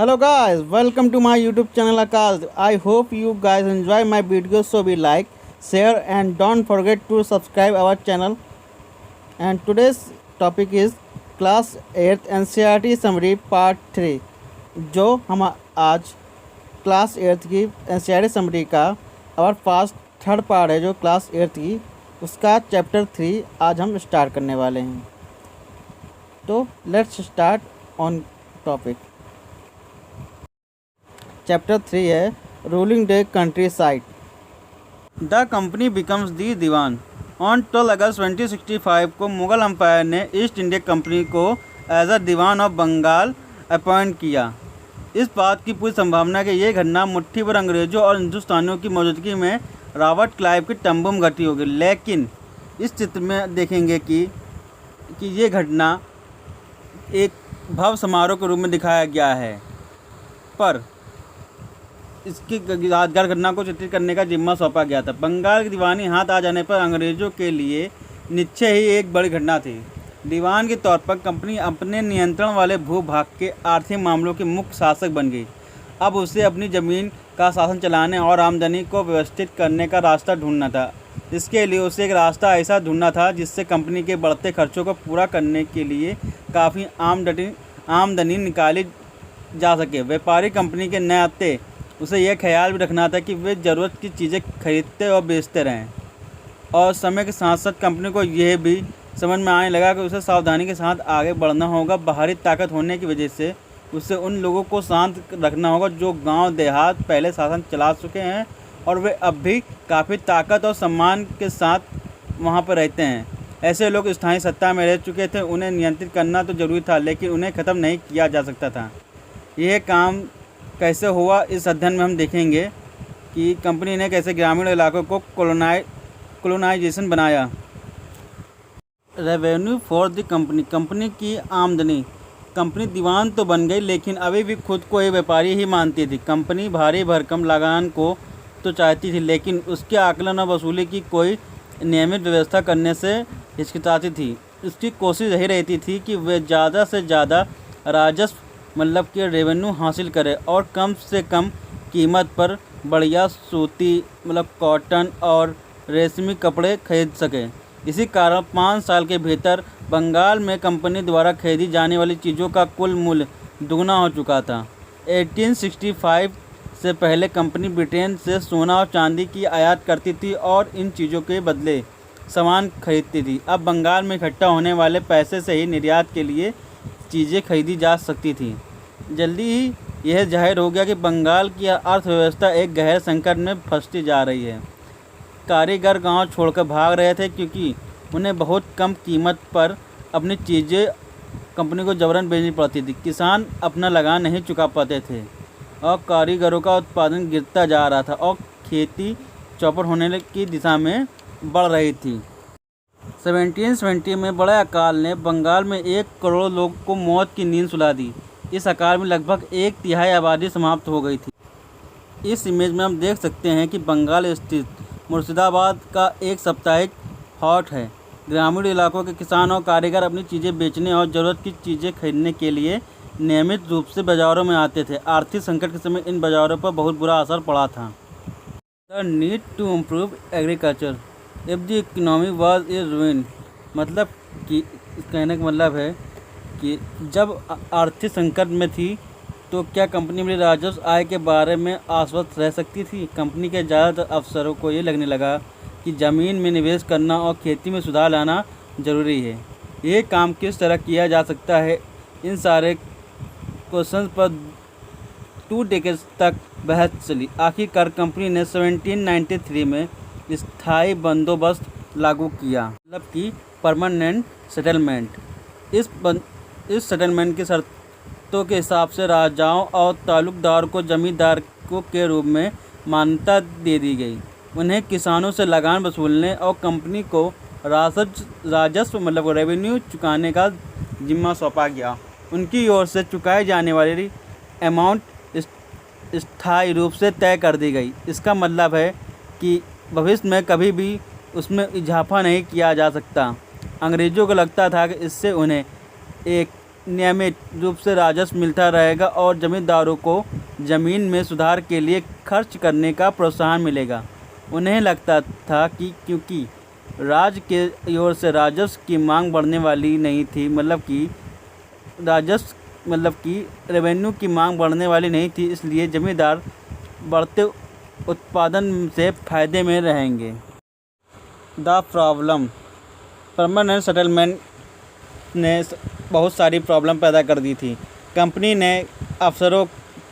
Hello guys, welcome to my YouTube channel Akash. I hope you guys enjoy my videos, so be like, share and don't forget to subscribe our channel. And today's topic is class 8th NCERT summary part 3, जो हम आज class 8th की NCERT summary का और fast third part है जो class 8th की उसका चैप्टर 3 आज हम स्टार्ट करने वाले हैं। तो let's start on topic. Chapter 3 है ruling the countryside. The company becomes the diwan. On 12 अगस्त 2065 को मुगल अम्पायर ने ईस्ट इंडिया कंपनी को as a diwan of Bengal appoint किया। इस बात की पूरी संभावना कि यह घटना मुट्ठी भर अंग्रेज़ों और हिंदुस्तानियों की मौजूदगी में रॉबर्ट क्लाइव की तंबू में घटी होगी, लेकिन इस चित्र में देखेंगे कि ये घटना एक भव्य समारोह के रूप में दिखाया गया है, पर इसकी यादगार घटना को चित्रित करने का जिम्मा सौंपा गया था। बंगाल की दीवानी हाथ आ जाने पर अंग्रेज़ों के लिए निश्चय ही एक बड़ी घटना थी। दीवान के तौर पर कंपनी अपने नियंत्रण वाले भूभाग के आर्थिक मामलों की मुख्य शासक बन गई। अब उसे अपनी ज़मीन का शासन चलाने और आमदनी को व्यवस्थित करने का रास्ता ढूंढना था। इसके लिए उसे एक रास्ता ऐसा ढूंढना था जिससे कंपनी के बढ़ते खर्चों को पूरा करने के लिए काफ़ी आमदनी निकाली जा सके। व्यापारी कंपनी के नाते उसे यह ख्याल भी रखना था कि वे ज़रूरत की चीज़ें खरीदते और बेचते रहें, और समय के साथ साथ कंपनी को यह भी समझ में आने लगा कि उसे सावधानी के साथ आगे बढ़ना होगा। बाहरी ताकत होने की वजह से उसे उन लोगों को शांत रखना होगा जो गांव देहात पहले शासन चला चुके हैं और वे अब भी काफ़ी ताकत और सम्मान के साथ वहां पर रहते हैं। ऐसे लोग स्थानीय सत्ता में रह चुके थे, उन्हें नियंत्रित करना तो जरूरी था, लेकिन उन्हें ख़त्म नहीं किया जा सकता था। यह काम कैसे हुआ इस अध्ययन में हम देखेंगे कि कंपनी ने कैसे ग्रामीण इलाकों को कॉलोनाइजेशन बनाया। रेवेन्यू फॉर द कंपनी की आमदनी। कंपनी दीवान तो बन गई, लेकिन अभी भी खुद को एक व्यापारी ही मानती थी। कंपनी भारी भरकम लगान को तो चाहती थी, लेकिन उसके आकलन और वसूली की कोई नियमित व्यवस्था करने से हिचकिचाती थी। उसकी कोशिश यही रहती थी कि वे ज़्यादा से ज़्यादा राजस्व मतलब कि रेवेन्यू हासिल करे और कम से कम कीमत पर बढ़िया सूती मतलब कॉटन और रेशमी कपड़े खरीद सके। इसी कारण 5 साल के भीतर बंगाल में कंपनी द्वारा खरीदी जाने वाली चीज़ों का कुल मूल्य दुगना हो चुका था। 1865 से पहले कंपनी ब्रिटेन से सोना और चांदी की आयात करती थी और इन चीज़ों के बदले सामान खरीदती थी। अब बंगाल में इकट्ठा होने वाले पैसे से ही निर्यात के लिए चीज़ें खरीदी जा सकती थी। जल्दी ही यह जाहिर हो गया कि बंगाल की अर्थव्यवस्था एक गहरे संकट में फंसती जा रही है। कारीगर गांव छोड़कर भाग रहे थे क्योंकि उन्हें बहुत कम कीमत पर अपनी चीज़ें कंपनी को जबरन बेचनी पड़ती थी। किसान अपना लगान नहीं चुका पाते थे और कारीगरों का उत्पादन गिरता जा रहा था और खेती चौपट होने की दिशा में बढ़ रही थी। 1770 में बड़े अकाल ने बंगाल में 1 करोड़ लोग को मौत की नींद सुला दी। इस अकाल में लगभग 1/3 आबादी समाप्त हो गई थी। इस इमेज में हम देख सकते हैं कि बंगाल स्थित मुर्शिदाबाद का एक साप्ताहिक हाट है। ग्रामीण इलाकों के किसान और कारीगर अपनी चीज़ें बेचने और ज़रूरत की चीज़ें खरीदने के लिए नियमित रूप से बाज़ारों में आते थे। आर्थिक संकट के समय इन बाज़ारों पर बहुत बुरा असर पड़ा था। The need to improve agriculture if the economy was a ruin. मतलब कि कहने का मतलब है कि जब आर्थिक संकट में थी तो क्या कंपनी में राजस्व आय के बारे में आश्वस्त रह सकती थी। कंपनी के ज़्यादातर अफसरों को ये लगने लगा कि ज़मीन में निवेश करना और खेती में सुधार लाना ज़रूरी है। ये काम किस तरह किया जा सकता है, इन सारे क्वेश्चन पर 2 डेकेड्स तक बहस चली। आखिरकार कंपनी ने 1793 में स्थायी बंदोबस्त लागू किया, मतलब कि परमानेंट सेटलमेंट। इस सेटलमेंट की शर्तों के हिसाब से राजाओं और तालुकदार को जमींदारों के रूप में मान्यता दे दी गई। उन्हें किसानों से लगान वसूलने और कंपनी को राजस्व मतलब रेवेन्यू चुकाने का जिम्मा सौंपा गया। उनकी ओर से चुकाई जाने वाली अमाउंट स्थायी रूप से तय कर दी गई। इसका मतलब है कि भविष्य में कभी भी उसमें इजाफा नहीं किया जा सकता। अंग्रेज़ों को लगता था कि इससे उन्हें एक नियमित रूप से राजस्व मिलता रहेगा और जमींदारों को ज़मीन में सुधार के लिए खर्च करने का प्रोत्साहन मिलेगा। उन्हें लगता था कि क्योंकि राज्य के ओर से राजस्व की मांग बढ़ने वाली नहीं थी, मतलब कि रेवेन्यू की मांग बढ़ने वाली नहीं थी, इसलिए जमींदार बढ़ते उत्पादन से फ़ायदे में रहेंगे। द प्रॉब्लम, परमानेंट सेटलमेंट ने बहुत सारी प्रॉब्लम पैदा कर दी थी। कंपनी ने अफसरों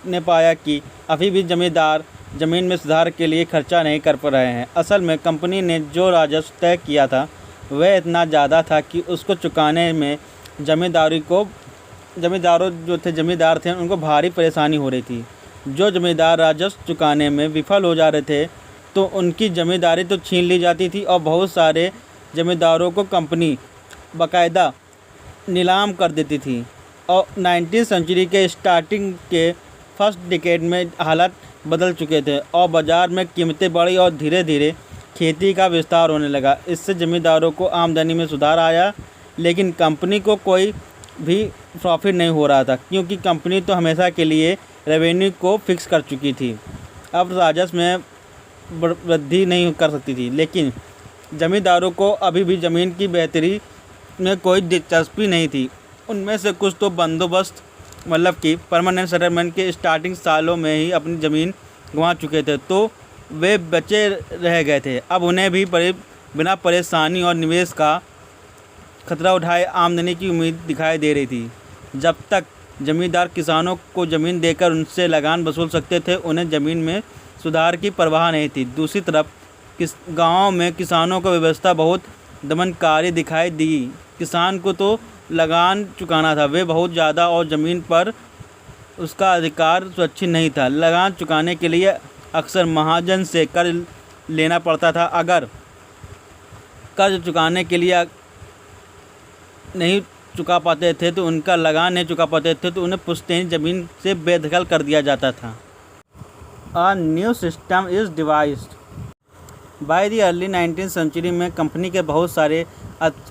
ने पाया कि अभी भी जमींदार ज़मीन में सुधार के लिए खर्चा नहीं कर पा रहे हैं। असल में कंपनी ने जो राजस्व तय किया था वह इतना ज़्यादा था कि उसको चुकाने में जमींदार थे उनको भारी परेशानी हो रही थी। जो जमींदार राजस्व चुकाने में विफल हो जा रहे थे तो उनकी ज़मींदारी तो छीन ली जाती थी और बहुत सारे जमींदारों को कंपनी बाकायदा नीलाम कर देती थी। और 19वीं सेंचुरी के स्टार्टिंग के फर्स्ट डिकेड में हालात बदल चुके थे और बाज़ार में कीमतें बढ़ी और धीरे धीरे खेती का विस्तार होने लगा। इससे ज़मींदारों को आमदनी में सुधार आया, लेकिन कंपनी को कोई भी प्रॉफिट नहीं हो रहा था, क्योंकि कंपनी तो हमेशा के लिए रेवेन्यू को फिक्स कर चुकी थी। अब राजस्व में वृद्धि नहीं कर सकती थी, लेकिन ज़मींदारों को अभी भी ज़मीन की बेहतरी में कोई दिलचस्पी नहीं थी। उनमें से कुछ तो बंदोबस्त मतलब कि परमानेंट सेटलमेंट के स्टार्टिंग सालों में ही अपनी ज़मीन गंवा चुके थे, तो वे बचे रह गए थे। अब उन्हें भी बिना परेशानी और निवेश का खतरा उठाए आमदनी की उम्मीद दिखाई दे रही थी। जब तक ज़मींदार किसानों को ज़मीन देकर उनसे लगान वसूल सकते थे, उन्हें ज़मीन में सुधार की परवाह नहीं थी। दूसरी तरफ गाँव में किसानों की व्यवस्था बहुत दमनकारी दिखाई दी। किसान को तो लगान चुकाना था, वे बहुत ज़्यादा, और ज़मीन पर उसका अधिकार सुरक्षित नहीं था। लगान चुकाने के लिए अक्सर महाजन से कर्ज लेना पड़ता था। अगर कर्ज चुकाने के लिए नहीं चुका पाते थे तो उनका लगान नहीं चुका पाते थे तो उन्हें पुश्तैनी ज़मीन से बेदखल कर दिया जाता था। A new system is devised by the early 19th century में कंपनी के बहुत सारे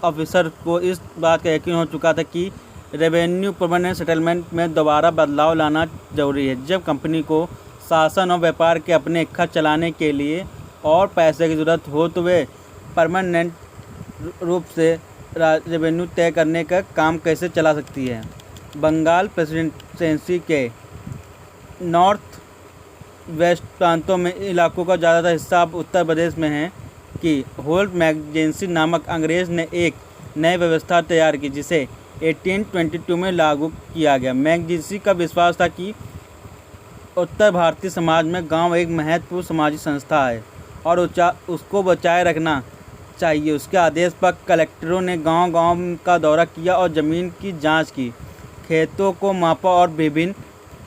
ऑफिसर को इस बात का यकीन हो चुका था कि रेवेन्यू परमानेंट सेटलमेंट में दोबारा बदलाव लाना जरूरी है। जब कंपनी को शासन और व्यापार के अपने खर्च चलाने के लिए और पैसे की ज़रूरत हो तो वे परमानेंट रूप से रेवेन्यू तय करने का काम कैसे चला सकती है। बंगाल प्रेसिडेंसी के नॉर्थ वेस्ट प्रांतों में इलाकों का ज़्यादातर हिस्सा अब उत्तर प्रदेश में है कि होल्ट मैगजेंसी नामक अंग्रेज़ ने एक नई व्यवस्था तैयार की जिसे 1822 में लागू किया गया। मैगजेंसी का विश्वास था कि उत्तर भारतीय समाज में गांव एक महत्वपूर्ण सामाजिक संस्था है और उसको बचाए रखना चाहिए। उसके आदेश पर कलेक्टरों ने गांव-गांव का दौरा किया और ज़मीन की जांच की, खेतों को मापा और विभिन्न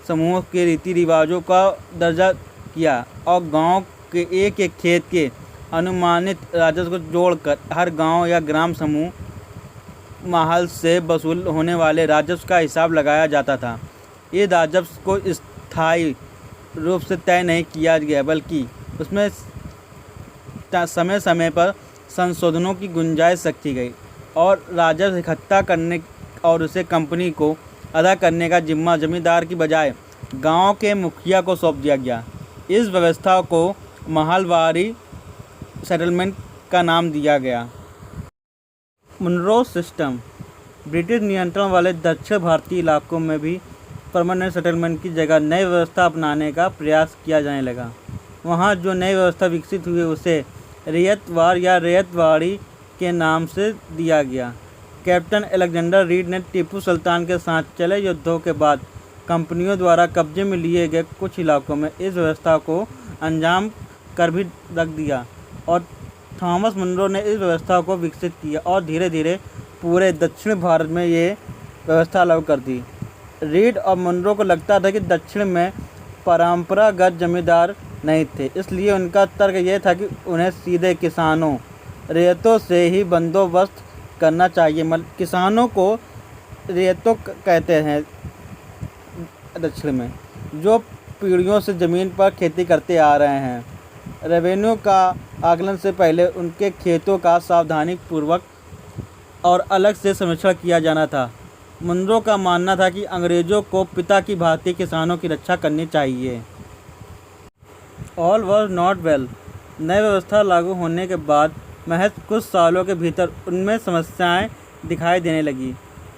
समूह के रीति रिवाजों का दर्जा किया और गांव के एक एक खेत के अनुमानित राजस्व को जोड़कर हर गांव या ग्राम समूह माहल से वसूल होने वाले राजस्व का हिसाब लगाया जाता था। ये राजस्व को स्थायी रूप से तय नहीं किया गया, बल्कि उसमें समय समय पर संशोधनों की गुंजाइश रखी गई और राजस्व इकट्ठा करने और उसे कंपनी को अदा करने का जिम्मा जमींदार की बजाय गांव के मुखिया को सौंप दिया गया। इस व्यवस्था को महलवारी सेटलमेंट का नाम दिया गया। मुनरो सिस्टम, ब्रिटिश नियंत्रण वाले दक्षिण भारतीय इलाकों में भी परमानेंट सेटलमेंट की जगह नई व्यवस्था अपनाने का प्रयास किया जाने लगा। वहाँ जो नई व्यवस्था विकसित हुई उसे रैयतवाड़ या रैयतवाड़ी के नाम से दिया गया। कैप्टन अलेक्जेंडर रीड ने टीपू सुल्तान के साथ चले युद्धों के बाद कंपनियों द्वारा कब्जे में लिए गए कुछ इलाकों में इस व्यवस्था को अंजाम कर भी रख दिया और थॉमस मुनरो ने इस व्यवस्था को विकसित किया और धीरे धीरे पूरे दक्षिण भारत में ये व्यवस्था लागू कर दी। रीड और मुनरो को लगता था कि दक्षिण में परंपरागत जमींदार नहीं थे, इसलिए उनका तर्क यह था कि उन्हें सीधे किसानों रैयतों से ही बंदोबस्त करना चाहिए। किसानों को रैयतों कहते हैं दक्षिण में, जो पीढ़ियों से ज़मीन पर खेती करते आ रहे हैं। रेवेन्यू का आकलन से पहले उनके खेतों का सावधानीपूर्वक और अलग से समीक्षा किया जाना था। मुनरो का मानना था कि अंग्रेज़ों को पिता की भांति किसानों की रक्षा करनी चाहिए। All was not well. नई व्यवस्था लागू होने के बाद महज कुछ सालों के भीतर उनमें समस्याएं दिखाई देने लगी।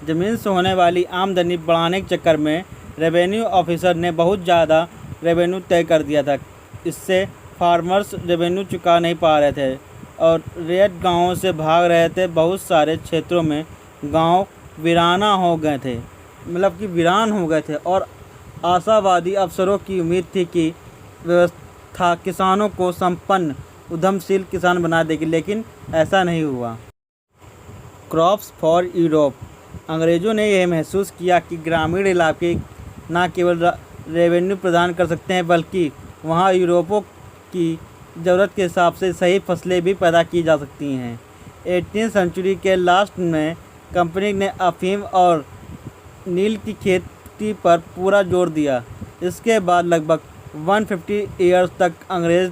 ज़मीन से होने वाली आमदनी बढ़ाने के चक्कर में रेवेन्यू ऑफिसर ने बहुत ज़्यादा रेवेन्यू तय कर दिया था। इससे फार्मर्स रेवेन्यू चुका नहीं पा रहे थे और रैयत गांवों से भाग रहे थे। बहुत सारे क्षेत्रों में गांव वीराना हो गए थे, मतलब कि वीरान हो गए थे, और आशावादी अफसरों की उम्मीद थी कि व्यवस्था किसानों को संपन्न उद्यमशील किसान बना देगी, लेकिन ऐसा नहीं हुआ। Crops for Europe. अंग्रेज़ों ने यह महसूस किया कि ग्रामीण इलाके न केवल रेवेन्यू प्रदान कर सकते हैं, बल्कि वहाँ यूरोपों की ज़रूरत के हिसाब से सही फसलें भी पैदा की जा सकती हैं। 18वीं सेंचुरी के लास्ट में कंपनी ने अफीम और नील की खेती पर पूरा जोर दिया। इसके बाद लगभग 150 ईयर्स तक अंग्रेज़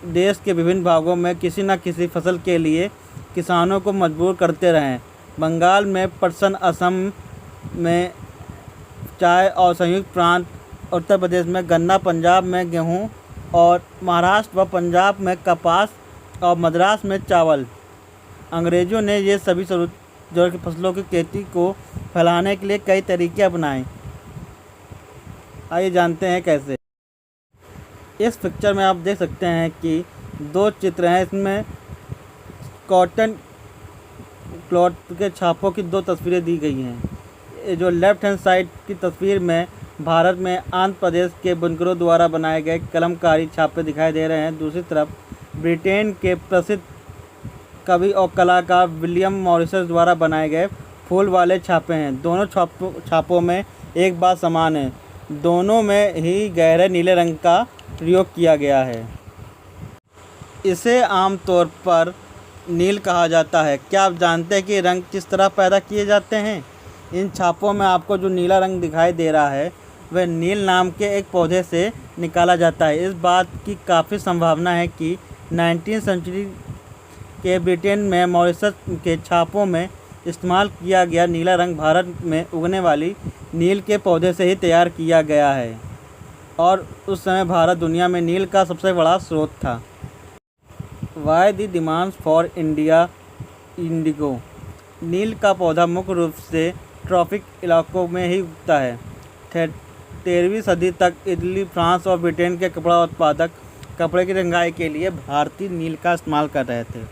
देश के विभिन्न भागों में किसी न किसी फसल के लिए किसानों को मजबूर करते रहे। बंगाल में पटसन, असम में चाय और संयुक्त प्रांत, उत्तर प्रदेश में गन्ना, पंजाब में गेहूं और महाराष्ट्र व पंजाब में कपास और मद्रास में चावल। अंग्रेज़ों ने ये सभी ज़रूरत की फसलों की खेती को फैलाने के लिए कई तरीके अपनाए। आइए जानते हैं कैसे। इस पिक्चर में आप देख सकते हैं कि दो चित्र हैं। इसमें कॉटन क्लॉथ के छापों की दो तस्वीरें दी गई हैं। जो लेफ्ट हैंड साइड की तस्वीर में भारत में आंध्र प्रदेश के बुनकरों द्वारा बनाए गए कलमकारी छापे दिखाई दे रहे हैं। दूसरी तरफ ब्रिटेन के प्रसिद्ध कवि और कलाकार विलियम मॉरिस द्वारा बनाए गए फूल वाले छापे हैं। दोनों छापों में एक बात समान है, दोनों में ही गहरे नीले रंग का प्रयोग किया गया है। इसे आमतौर पर नील कहा जाता है। क्या आप जानते हैं कि रंग किस तरह पैदा किए जाते हैं? इन छापों में आपको जो नीला रंग दिखाई दे रहा है वह नील नाम के एक पौधे से निकाला जाता है। इस बात की काफ़ी संभावना है कि 19वीं सेंचुरी के ब्रिटेन में मॉरिशस के छापों में इस्तेमाल किया गया नीला रंग भारत में उगने वाली नील के पौधे से ही तैयार किया गया है और उस समय भारत दुनिया में नील का सबसे बड़ा स्रोत था। Why the demands for India indigo. नील का पौधा मुख्य रूप से ट्रॉपिक इलाकों में ही उगता है। 13वीं सदी तक इटली, फ्रांस और ब्रिटेन के कपड़ा उत्पादक कपड़े की रंगाई के लिए भारतीय नील का इस्तेमाल कर रहे थे।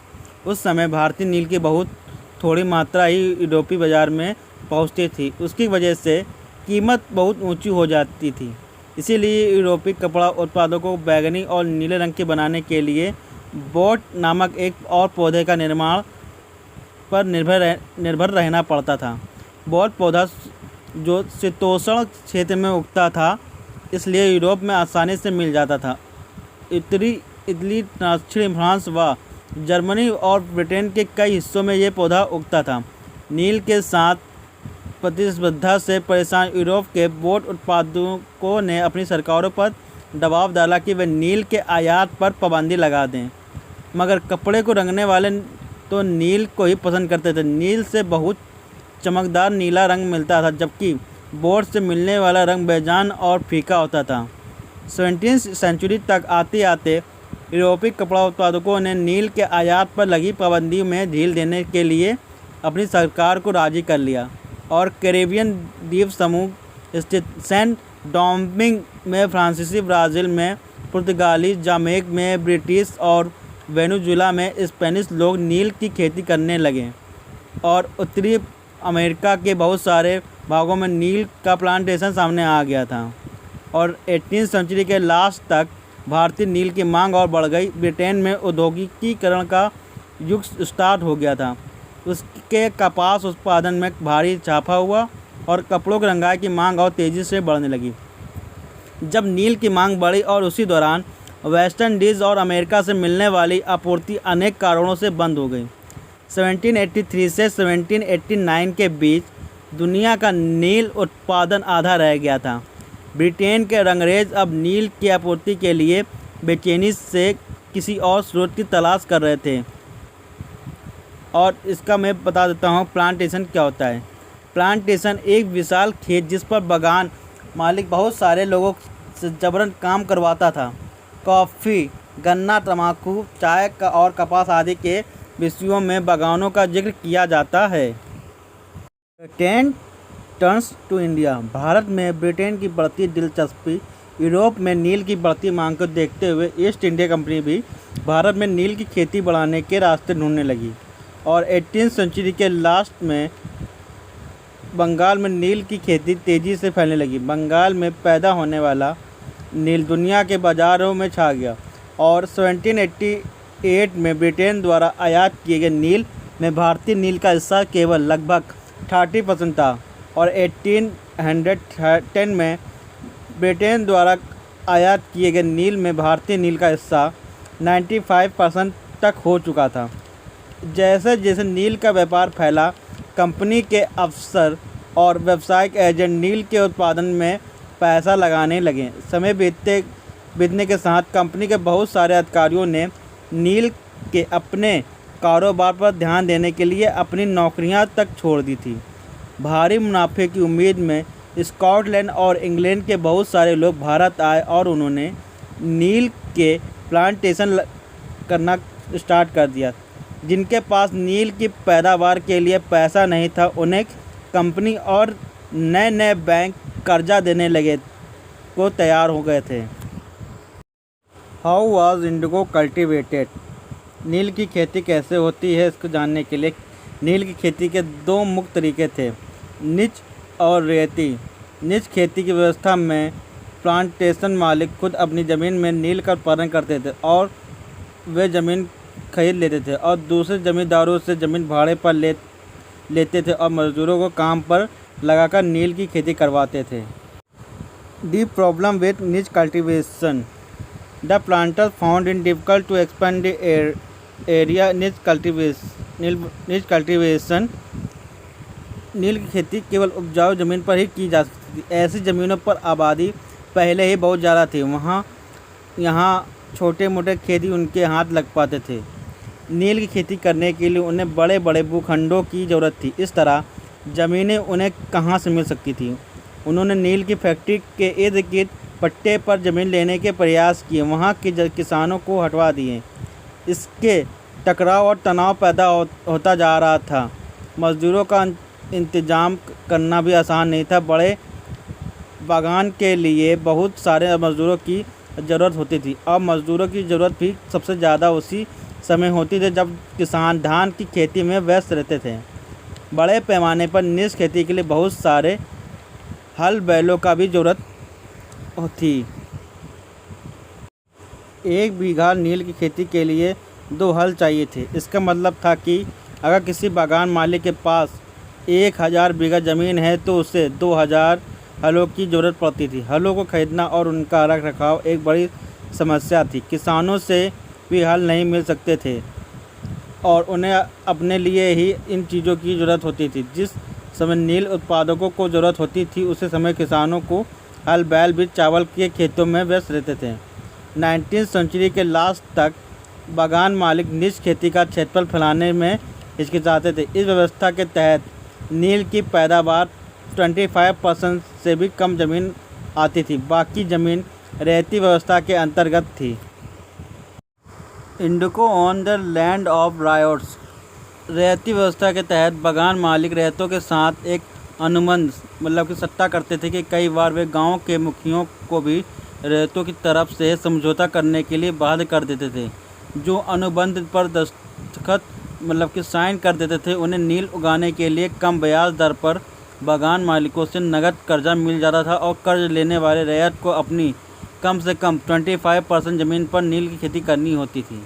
उस समय भारतीय नील की बहुत थोड़ी मात्रा ही यूरोपीय बाज़ार में पहुंचती थी। उसकी वजह से कीमत बहुत ऊंची हो जाती थी। इसीलिए यूरोपीय कपड़ा उत्पादों को बैंगनी और नीले रंग के बनाने के लिए बोट नामक एक और पौधे का निर्माण पर निर्भर रहना पड़ता था। बोट पौधा जो शीतोष्ण क्षेत्र में उगता था, इसलिए यूरोप में आसानी से मिल जाता था। इटली, दक्षिण फ्रांस व जर्मनी और ब्रिटेन के कई हिस्सों में ये पौधा उगता था। नील के साथ प्रतिस्पर्धा से परेशान यूरोप के बोट उत्पादकों ने अपनी सरकारों पर दबाव डाला कि वे नील के आयात पर पाबंदी लगा दें, मगर कपड़े को रंगने वाले तो नील को ही पसंद करते थे। नील से बहुत चमकदार नीला रंग मिलता था, जबकि बोट से मिलने वाला रंग बेजान और फीका होता था। 17वीं सेंचुरी तक आते आते यूरोपीय कपड़ा उत्पादकों ने नील के आयात पर लगी पाबंदी में ढील देने के लिए अपनी सरकार को राजी कर लिया और कैरेबियन द्वीप समूह स्थित सेंट डोमिंग में, फ्रांसीसी ब्राज़ील में, पुर्तगाली जामेक में, ब्रिटिश और वेनेजुएला में स्पेनिश लोग नील की खेती करने लगे और उत्तरी अमेरिका के बहुत सारे भागों में नील का प्लांटेशन सामने आ गया था और 18वीं सेंचुरी के लास्ट तक भारतीय नील की मांग और बढ़ गई। ब्रिटेन में औद्योगिकीकरण का युग स्टार्ट हो गया था। उसके कपास उत्पादन में भारी इजाफा हुआ और कपड़ों की रंगाई की मांग और तेज़ी से बढ़ने लगी। जब नील की मांग बढ़ी और उसी दौरान वेस्ट इंडीज़ और अमेरिका से मिलने वाली आपूर्ति अनेक कारणों से बंद हो गई। 1783 से 1789 के बीच दुनिया का नील उत्पादन आधा रह गया था। ब्रिटेन के अंग्रेज़ अब नील की आपूर्ति के लिए बेचैनी से किसी और स्रोत की तलाश कर रहे थे। और इसका मैं बता देता हूँ प्लांटेशन क्या होता है। प्लांटेशन एक विशाल खेत जिस पर बागान मालिक बहुत सारे लोगों से जबरन काम करवाता था। कॉफ़ी, गन्ना, तंबाकू, चाय का और कपास आदि के विषयों में बागानों का जिक्र किया जाता है। Britain turns to India. Bharat में ब्रिटेन की बढ़ती दिलचस्पी, यूरोप में नील की बढ़ती मांग को देखते हुए ईस्ट इंडिया कंपनी भी भारत में नील की खेती बढ़ाने के रास्ते ढूंढने लगी और 18वीं सेंचुरी के लास्ट में बंगाल में नील की खेती तेज़ी से फैलने लगी। बंगाल में पैदा होने वाला नील दुनिया के बाज़ारों में छा गया और 1788 में ब्रिटेन द्वारा आयात किए गए नील में भारतीय नील का हिस्सा केवल लगभग 30% था और 1810 में ब्रिटेन द्वारा आयात किए गए नील में भारतीय नील का हिस्सा 95% तक हो चुका था। जैसे जैसे नील का व्यापार फैला, कंपनी के अफसर और व्यावसायिक एजेंट नील के उत्पादन में पैसा लगाने लगे। समय बीतने के साथ कंपनी के बहुत सारे अधिकारियों ने नील के अपने कारोबार पर ध्यान देने के लिए अपनी नौकरियां तक छोड़ दी थी। भारी मुनाफे की उम्मीद में स्कॉटलैंड और इंग्लैंड के बहुत सारे लोग भारत आए और उन्होंने नील के प्लांटेशन करना स्टार्ट कर दिया। जिनके पास नील की पैदावार के लिए पैसा नहीं था, उन्हें कंपनी और नए नए बैंक कर्जा देने लगे को तैयार हो गए थे। How was indigo cultivated. नील की खेती कैसे होती है, इसको जानने के लिए नील की खेती के दो मुख्य तरीके थे, निज और रेती। निज खेती की व्यवस्था में प्लांटेशन मालिक खुद अपनी ज़मीन में नील का उत्पादन करते थे और वे ज़मीन खरीद लेते थे और दूसरे ज़मींदारों से ज़मीन भाड़े पर लेते थे और मज़दूरों को काम पर लगाकर नील की खेती करवाते थे। द प्रॉब्लम विद निज cultivation. The planters found it difficult to expand the area निज कल्टीवेशन। नील की खेती केवल उपजाऊ ज़मीन पर ही की जा सकती थी। ऐसी ज़मीनों पर आबादी पहले ही बहुत ज़्यादा थी, यहाँ छोटे मोटे खेती उनके हाथ लग पाते थे। नील की खेती करने के लिए उन्हें बड़े बड़े भूखंडों की ज़रूरत थी। इस तरह ज़मीनें उन्हें कहाँ से मिल सकती थी। उन्होंने नील की फैक्ट्री के इर्द गिर्द पट्टे पर ज़मीन लेने के प्रयास किए, वहाँ के किसानों को हटवा दिए। इसके टकराव और तनाव पैदा होता जा रहा था। मज़दूरों का इंतज़ाम करना भी आसान नहीं था। बड़े बागान के लिए बहुत सारे मज़दूरों की ज़रूरत होती थी और मज़दूरों की ज़रूरत भी सबसे ज़्यादा उसी समय होती थी जब किसान धान की खेती में व्यस्त रहते थे। बड़े पैमाने पर निज खेती के लिए बहुत सारे हल बैलों का भी ज़रूरत थी। 1 बीघा नील की खेती के लिए 2 हल चाहिए थे। इसका मतलब था कि अगर किसी बागान मालिक के पास 1000 बीघा ज़मीन है तो उसे 2000 हलों की ज़रूरत पड़ती थी। हलों को खरीदना और उनका रख रखाव एक बड़ी समस्या थी। किसानों से भी हल नहीं मिल सकते थे और उन्हें अपने लिए ही इन चीज़ों की ज़रूरत होती थी। जिस समय नील उत्पादकों को ज़रूरत होती थी उसी समय किसानों को हल बैल भी चावल के खेतों में व्यस्त रहते थे। 19वीं सेंचुरी के लास्ट तक बागान मालिक निज खेती का क्षेत्रफल फैलाने में हिचकिचाते थे। इस व्यवस्था के तहत नील की पैदावार 25% से भी कम ज़मीन आती थी। बाकी ज़मीन रेती व्यवस्था के अंतर्गत थी। Indigo on the land of riots. रेती व्यवस्था के तहत बागान मालिक रेतों के साथ एक अनुबंध कि सट्टा करते थे कि कई बार वे गांव के मुखियों को भी रेतों की तरफ से समझौता करने के लिए बाध्य कर देते थे। जो अनुबंध पर दस्तखत कि साइन कर देते थे, उन्हें नील उगाने के लिए कम ब्याज दर पर बागान मालिकों से नगद कर्जा मिल जाता था और कर्ज लेने वाले रैयत को अपनी कम से कम 25% ज़मीन पर नील की खेती करनी होती थी।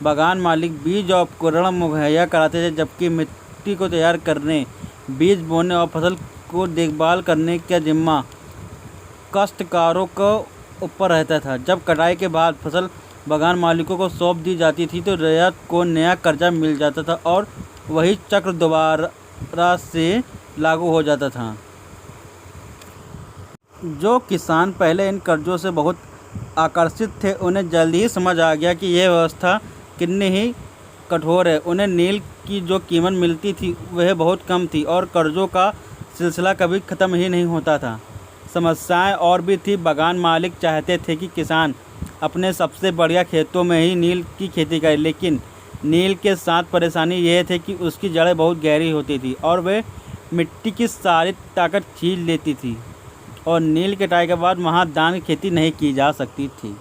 बागान मालिक बीज और उपकरण मुहैया कराते थे, जबकि मिट्टी को तैयार करने, बीज बोने और फसल को देखभाल करने का जिम्मा काश्तकारों को ऊपर रहता था। जब कटाई के बाद फसल बागान मालिकों को सौंप दी जाती थी तो रैयत को नया कर्जा मिल जाता था और वही चक्र दोबारा से लागू हो जाता था। जो किसान पहले इन कर्जों से बहुत आकर्षित थे, उन्हें जल्द ही समझ आ गया कि यह व्यवस्था कितनी ही कठोर है। उन्हें नील की जो कीमत मिलती थी वह बहुत कम थी और कर्जों का सिलसिला कभी ख़त्म ही नहीं होता था। समस्याएं और भी थी। बगान मालिक चाहते थे कि किसान अपने सबसे बढ़िया खेतों में ही नील की खेती करे, लेकिन नील के साथ परेशानी यह थी कि उसकी जड़ें बहुत गहरी होती थी और वे मिट्टी की सारी ताकत खींच लेती थी और नील कटाई के बाद वहाँ धान की खेती नहीं की जा सकती थी।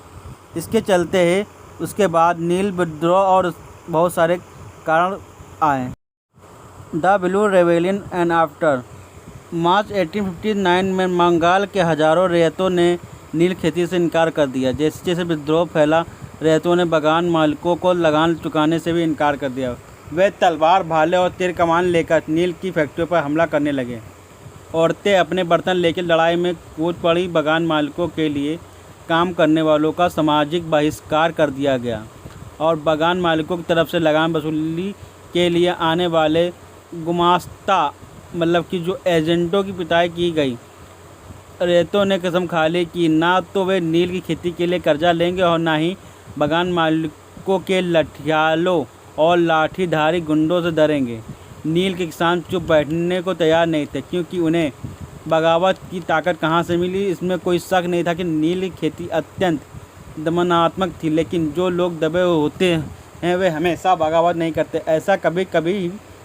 इसके चलते ही उसके बाद नील विद्रोह और बहुत सारे कारण आए। The blue rebellion and after March 1859 में बंगाल के हजारों रैयतों ने नील खेती से इनकार कर दिया। जैसे जैसे विद्रोह फैला, रैयतों ने बगान मालिकों को लगान चुकाने से भी इनकार कर दिया। वे तलवार, भाले और तीर कमान लेकर नील की फैक्ट्रियों पर हमला करने लगे। औरतें अपने बर्तन लेकर लड़ाई में कूद पड़ी। बगान मालिकों के लिए काम करने वालों का सामाजिक बहिष्कार कर दिया गया और बगान मालिकों की तरफ से लगान वसूली के लिए आने वाले गुमास्ता मतलब कि जो एजेंटों की पिटाई की गई। रैयतों ने कसम खा ली कि ना तो वे नील की खेती के लिए कर्जा लेंगे और ना ही बगान मालिकों के लठियालों और लाठीधारी गुंडों से डरेंगे। नील के किसान चुप बैठने को तैयार नहीं थे, क्योंकि उन्हें बगावत की ताकत कहाँ से मिली इसमें कोई शक नहीं था कि नील की खेती अत्यंत दमनात्मक थी। लेकिन जो लोग दबे हुए होते हैं वे हमेशा बगावत नहीं करते। ऐसा कभी कभी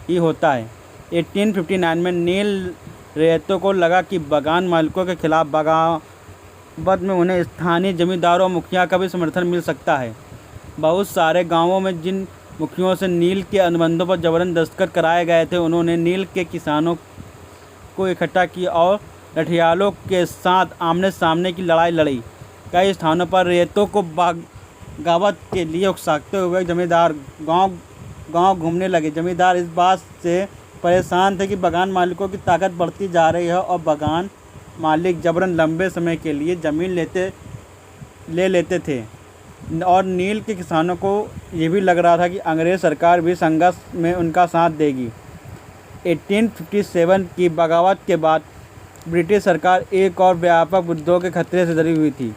ही होता है। 1859 में नील रैयतों को लगा कि बगान मालिकों के खिलाफ बगावत में उन्हें स्थानीय जमींदारों और मुखिया का भी समर्थन मिल सकता है। बहुत सारे गांवों में जिन मुखियों से नील के अनुबंधों पर जबरन दस्तखत कराए गए थे, उन्होंने नील के किसानों को इकट्ठा किया और लठियालों के साथ आमने सामने की लड़ाई लड़ी। कई स्थानों पर रैयतों को बगावत के लिए उकसाते हुए जमींदार गांव घूमने लगे। जमींदार इस बात से परेशान थे कि बगान मालिकों की ताकत बढ़ती जा रही है और बगान मालिक जबरन लंबे समय के लिए ज़मीन ले लेते थे और नील के किसानों को ये भी लग रहा था कि अंग्रेज़ सरकार भी संघर्ष में उनका साथ देगी। 1857 की बगावत के बाद ब्रिटिश सरकार एक और व्यापक विद्रोह के खतरे से डरी हुई थी।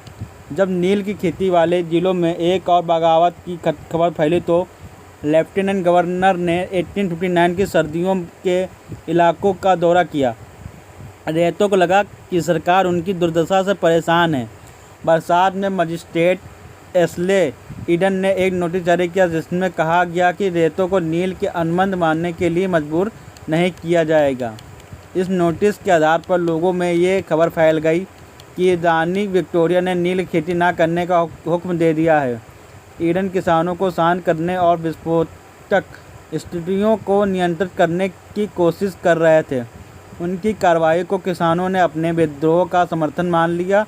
जब नील की खेती वाले ज़िलों में एक और बगावत की खबर फैली तो लेफ्टिनेंट गवर्नर ने 1859 की सर्दियों के इलाकों का दौरा किया। रैयतों को लगा कि सरकार उनकी दुर्दशा से परेशान है। बरसात में मजिस्ट्रेट एस्ले ईडन ने एक नोटिस जारी किया जिसमें कहा गया कि रैयतों को नील के अनुबंध मानने के लिए मजबूर नहीं किया जाएगा। इस नोटिस के आधार पर लोगों में ये खबर फैल गई कि रानी विक्टोरिया ने नील की खेती न करने का हुक्म दे दिया है। ईडन किसानों को शांत करने और विस्फोटक स्थितियों को नियंत्रित करने की कोशिश कर रहे थे। उनकी कार्रवाई को किसानों ने अपने विद्रोह का समर्थन मान लिया।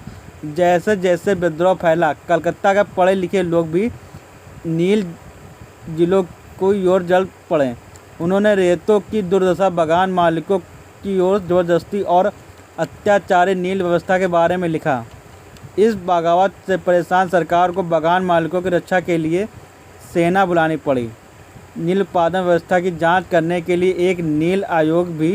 जैसे जैसे विद्रोह फैला, कलकत्ता के पढ़े लिखे लोग भी नील जिलों की ओर जल पड़े। उन्होंने रैयतों की दुर्दशा, बगान मालिकों की ओर ज़बरदस्ती और अत्याचारी नील व्यवस्था के बारे में लिखा। इस बगावत से परेशान सरकार को बगान मालिकों की रक्षा के लिए सेना बुलानी पड़ी। नील उत्पादन व्यवस्था की जांच करने के लिए एक नील आयोग भी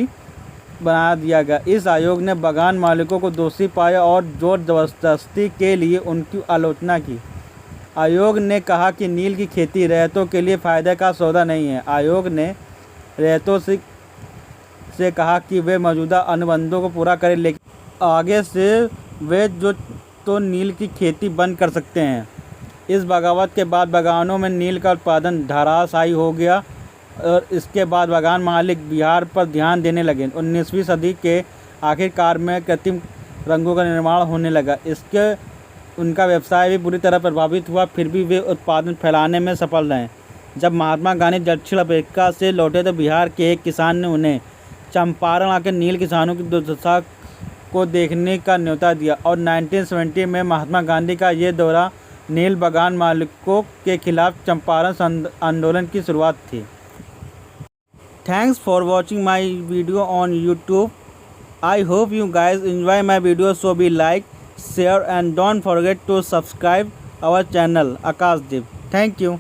बना दिया गया। इस आयोग ने बगान मालिकों को दोषी पाया और जोर जबरदस्ती के लिए उनकी आलोचना की। आयोग ने कहा कि नील की खेती रैयतों के लिए फ़ायदे का सौदा नहीं है। आयोग ने रैयतों से कहा कि वे मौजूदा अनुबंधों को पूरा करें, लेकिन आगे से वे तो नील की खेती बंद कर सकते हैं। इस बगावत के बाद बगानों में नील का उत्पादन धराशायी हो गया और इसके बाद बगान मालिक बिहार पर ध्यान देने लगे। 19वीं सदी के आखिरकार में कृत्रिम रंगों का निर्माण होने लगा। इसके उनका व्यवसाय भी बुरी तरह प्रभावित हुआ, फिर भी वे उत्पादन फैलाने में सफल रहे। जब महात्मा गांधी दक्षिण अफ्रीका से लौटे तो बिहार के एक किसान ने उन्हें चंपारण आकर नील किसानों की दुर्दशा को देखने का न्योता दिया और 1970 में महात्मा गांधी का ये दौरा नील बगान मालिकों के खिलाफ चंपारण आंदोलन की शुरुआत थी। Thanks for watching my video on YouTube. I hope you guys enjoy my video, so be like, share and don't forget to subscribe our channel Akashdeep. Thank you.